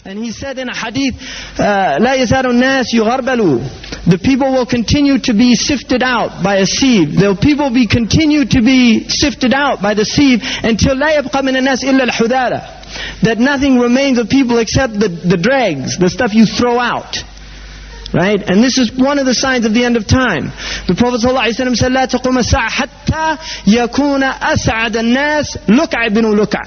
And he said in a hadith, لا يزال الناس يغربلوا. The people will continue to be sifted out by a sieve. The people will continue to be sifted out by the sieve until لا يبقى من الناس إلا الحذالة. That nothing remains of people except the dregs, the stuff you throw out. Right? And this is one of the signs of the end of time. The Prophet ﷺ said, لا تقوم الساعة حتى يكون أسعد الناس لكع بن لكع.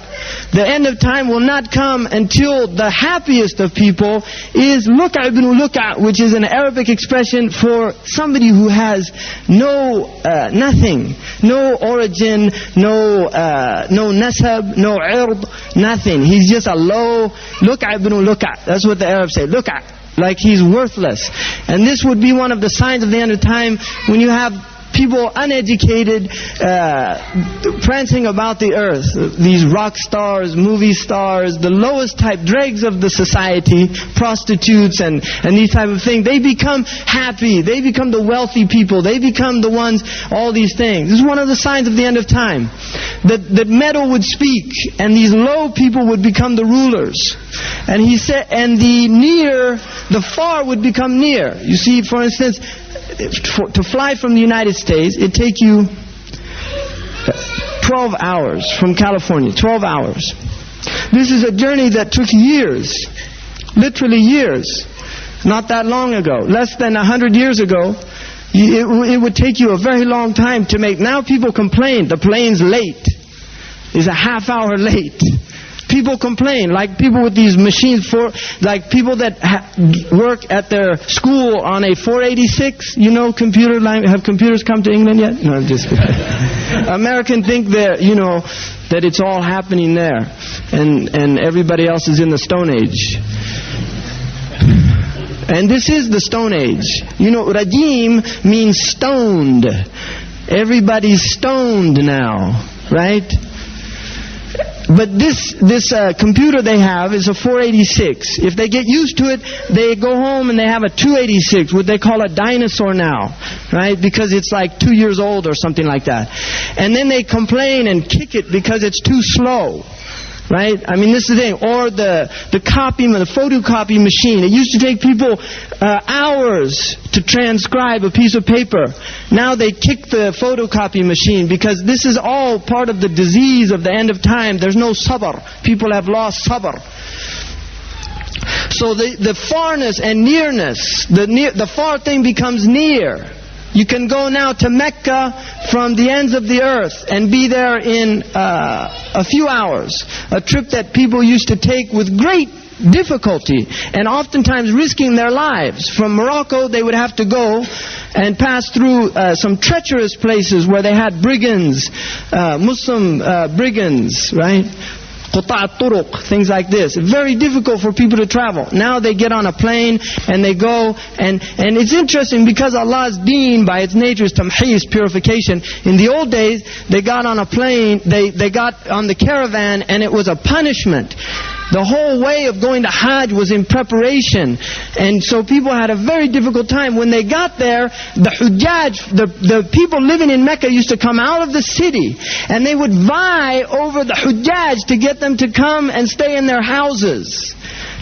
The end of time will not come until the happiest of people is luk'a ibn luk'a, which is an Arabic expression for somebody who has nothing, no origin, no nasab, no ird, nothing. He's just a low luk'a ibn luk'a. That's what the Arabs say, luk'a. Like he's worthless. And this would be one of the signs of the end of time, when you have people uneducated prancing about the earth. These rock stars, movie stars, the lowest type dregs of the society, prostitutes and these type of things. They become happy. They become the wealthy people. They become the ones, all these things. This is one of the signs of the end of time. That metal would speak, and these low people would become the rulers. And he said, and the far would become near. You see, for instance, to fly from the United States, it take you 12 hours from California, 12 hours. This is a journey that took years, literally years, not that long ago, less than 100 years ago. It would take you a very long time to make. Now people complain, the plane's late. It's a half hour late. People complain, like people with these machines, like people that work at their school on a 486, you know, computer line. Have computers come to England yet? No, I'm just kidding. Americans think that, you know, that it's all happening there, and everybody else is in the Stone Age. And this is the Stone Age. You know, rajim means stoned. Everybody's stoned now, right? But this computer they have is a 486. If they get used to it, they go home and they have a 286, what they call a dinosaur now, right? Because it's like 2 years old or something like that. And then they complain and kick it because it's too slow. Right? I mean, this is the thing. Or the photocopy machine. It used to take people hours to transcribe a piece of paper. Now they kick the photocopy machine because this is all part of the disease of the end of time. There's no sabr. People have lost sabr. So the farness and nearness, the far thing becomes near. You can go now to Mecca from the ends of the earth and be there in a few hours. A trip that people used to take with great difficulty and oftentimes risking their lives. From Morocco they would have to go and pass through some treacherous places where they had brigands, Muslim brigands, right? Quta'a turuq, things like this. Very difficult for people to travel. Now they get on a plane and they go, and it's interesting because Allah's deen by its nature is tamheez, purification. In the old days, they got on a plane, they got on the caravan, and it was a punishment. The whole way of going to Hajj was in preparation. And so people had a very difficult time. When they got there, the Hujjaj, the people living in Mecca used to come out of the city. And they would vie over the Hujjaj to get them to come and stay in their houses.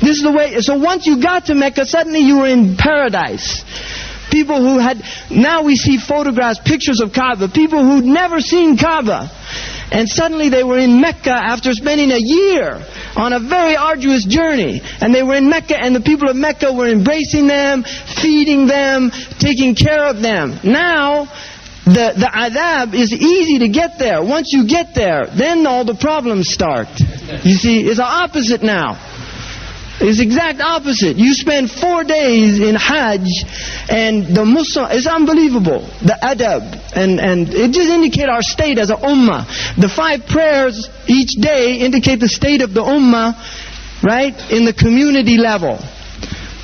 This is the way. So once you got to Mecca, suddenly you were in paradise. People who had, now we see photographs, pictures of Kaaba. People who'd never seen Kaaba. And suddenly they were in Mecca after spending a year on a very arduous journey. And they were in Mecca, and the people of Mecca were embracing them, feeding them, taking care of them. Now, the adab is easy to get there. Once you get there, then all the problems start. You see, it's the opposite now. It's the exact opposite. You spend 4 days in Hajj, and the Muslim, it's unbelievable. The adab, and it just indicates our state as a ummah. The 5 prayers each day indicate the state of the ummah, right, in the community level.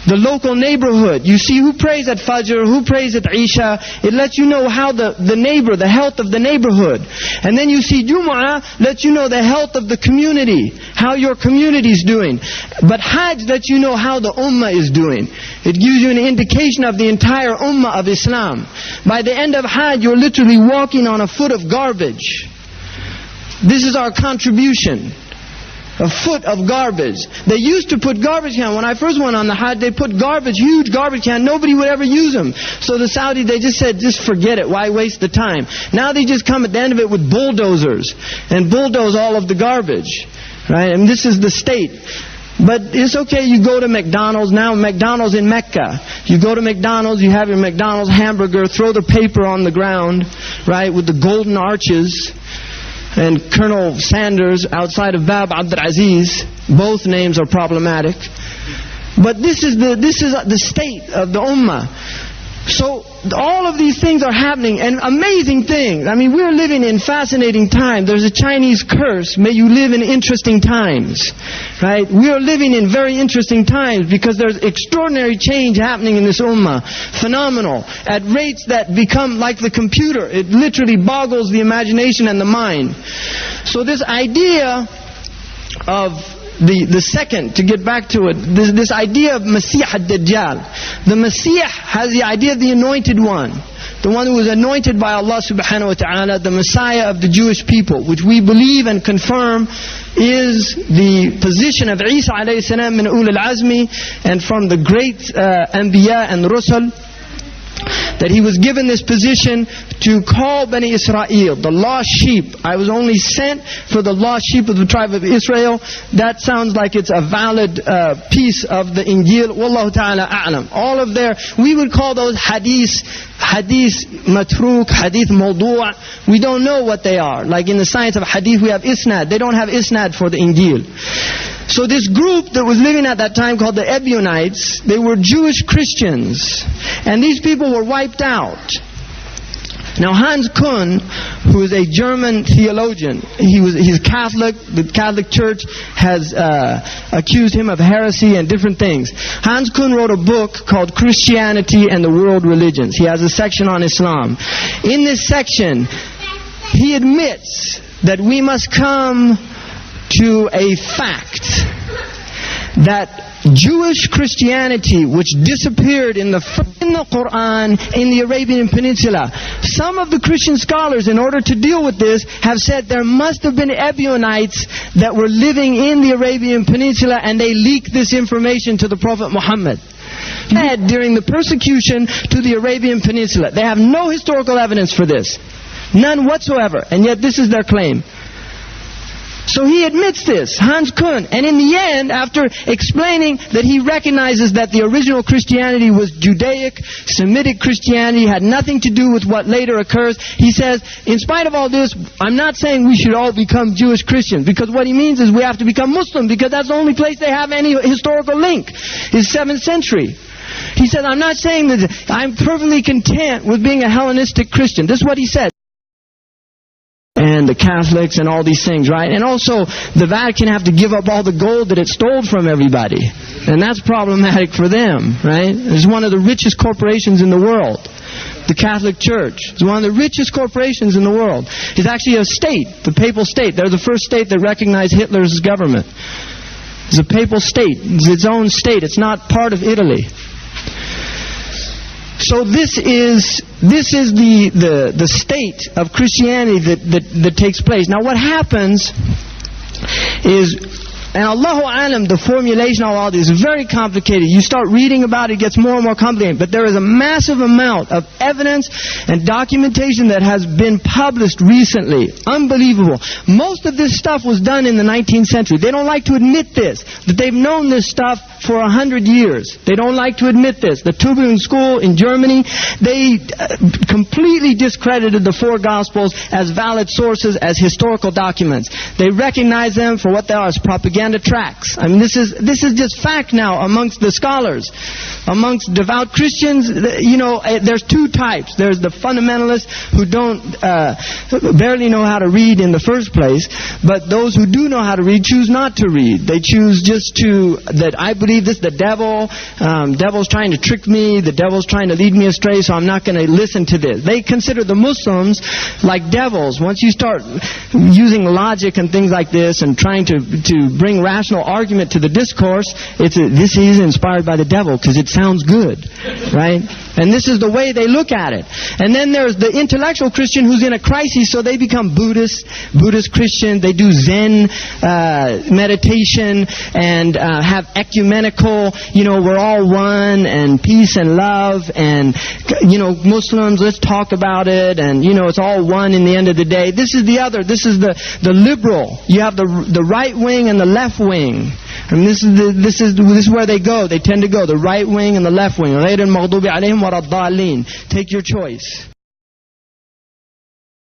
The local neighborhood. You see who prays at Fajr, who prays at Isha. It lets you know how the neighbor, the health of the neighborhood. And then you see Jumu'ah, lets you know the health of the community, how your community is doing. But Hajj lets you know how the Ummah is doing. It gives you an indication of the entire Ummah of Islam. By the end of Hajj, you're literally walking on a foot of garbage. This is our contribution. a foot of garbage. They used to put garbage can. When I first went on the Hajj, they put garbage, huge garbage can. Nobody would ever use them. So the Saudis, they just said, just forget it. Why waste the time? Now they just come at the end of it with bulldozers and bulldoze all of the garbage. Right? And this is the state. But it's okay, you go to McDonald's now, McDonald's in Mecca. You go to McDonald's, you have your McDonald's hamburger, throw the paper on the ground, right, with the golden arches. And Colonel Sanders outside of Bab Abdul Aziz, both names are problematic. But this is the state of the Ummah. So all of these things are happening, and amazing things. I mean, we're living in fascinating times. There's a Chinese curse, may you live in interesting times. Right? We are living in very interesting times because there's extraordinary change happening in this Ummah. Phenomenal. At rates that become like the computer. It literally boggles the imagination and the mind. So this idea of the second, to get back to it, this idea of Masih ad-Dajjal. The Masih has the idea of the anointed one. The one who was anointed by Allah subhanahu wa ta'ala, the Messiah of the Jewish people, which we believe and confirm is the position of Isa alayhi salam min ulul azmi, and from the great Anbiya and Rusul, that he was given this position to call Bani Israel, the lost sheep. I was only sent for the lost sheep of the tribe of Israel. That sounds like it's a valid piece of the Injil. Wallahu ta'ala a'lam. All of we would call those hadith matruk, hadith mawdu'. We don't know what they are. Like in the science of hadith we have isnad. They don't have isnad for the Injil. So this group that was living at that time called the Ebionites, they were Jewish Christians. And these people were wiped out. Now Hans Kuhn, who is a German theologian, he's Catholic. The Catholic Church has accused him of heresy and different things. Hans Kuhn wrote a book called Christianity and the World Religions. He has a section on Islam. In this section, he admits that we must come to a fact that Jewish Christianity, which disappeared in the Quran in the Arabian Peninsula. Some of the Christian scholars, in order to deal with this, have said there must have been Ebionites that were living in the Arabian Peninsula, and they leaked this information to the Prophet Muhammad. During the persecution to the Arabian Peninsula. They have no historical evidence for this. None whatsoever. And yet this is their claim. So he admits this, Hans Kuhn. And in the end, after explaining that he recognizes that the original Christianity was Judaic, Semitic Christianity, had nothing to do with what later occurs, he says, in spite of all this, I'm not saying we should all become Jewish Christians, because what he means is we have to become Muslim, because that's the only place they have any historical link, is 7th century. He says, I'm not saying that I'm perfectly content with being a Hellenistic Christian. This is what he said. And the Catholics and all these things, right? And also, the Vatican have to give up all the gold that it stole from everybody. And that's problematic for them, right? It's one of the richest corporations in the world. The Catholic Church is one of the richest corporations in the world. It's actually a state, the papal state. They're the first state that recognized Hitler's government. It's a papal state. It's its own state. It's not part of Italy. So this is the state of Christianity that takes place. Now what happens is, and Allahu Alam, the formulation of all this is very complicated. You start reading about it, it gets more and more complicated. But there is a massive amount of evidence and documentation that has been published recently. Unbelievable. Most of this stuff was done in the 19th century. They don't like to admit this, that they've known this stuff for 100 years. They don't like to admit this. The Tübingen School in Germany, they completely discredited the four Gospels as valid sources, as historical documents. They recognize them for what they are, as propaganda tracts. I mean, this is just fact now amongst the scholars. Amongst devout Christians, you know, there's two types. There's the fundamentalists who don't barely know how to read in the first place, but those who do know how to read choose not to read. They choose just to, that I believe this, the devil's trying to trick me, the devil's trying to lead me astray, so I'm not going to listen to this. They consider the Muslims like devils. Once you start using logic and things like this and trying to bring rational argument to the discourse, this is inspired by the devil because it sounds good, right? And this is the way they look at it. And then there's the intellectual Christian who's in a crisis, so they become Buddhist Christian. They do Zen meditation and have ecumenical, we're all one and peace and love and, Muslims, let's talk about it and, it's all one in the end of the day. This is the other. This is the liberal. You have the right wing and the left wing. And this is where they go. They tend to go, the right wing and the left wing. غَيْرِ الْمَغْضُوبِ عَلَيْهِمْ وَلَا الضَّالِّينَ. Take your choice.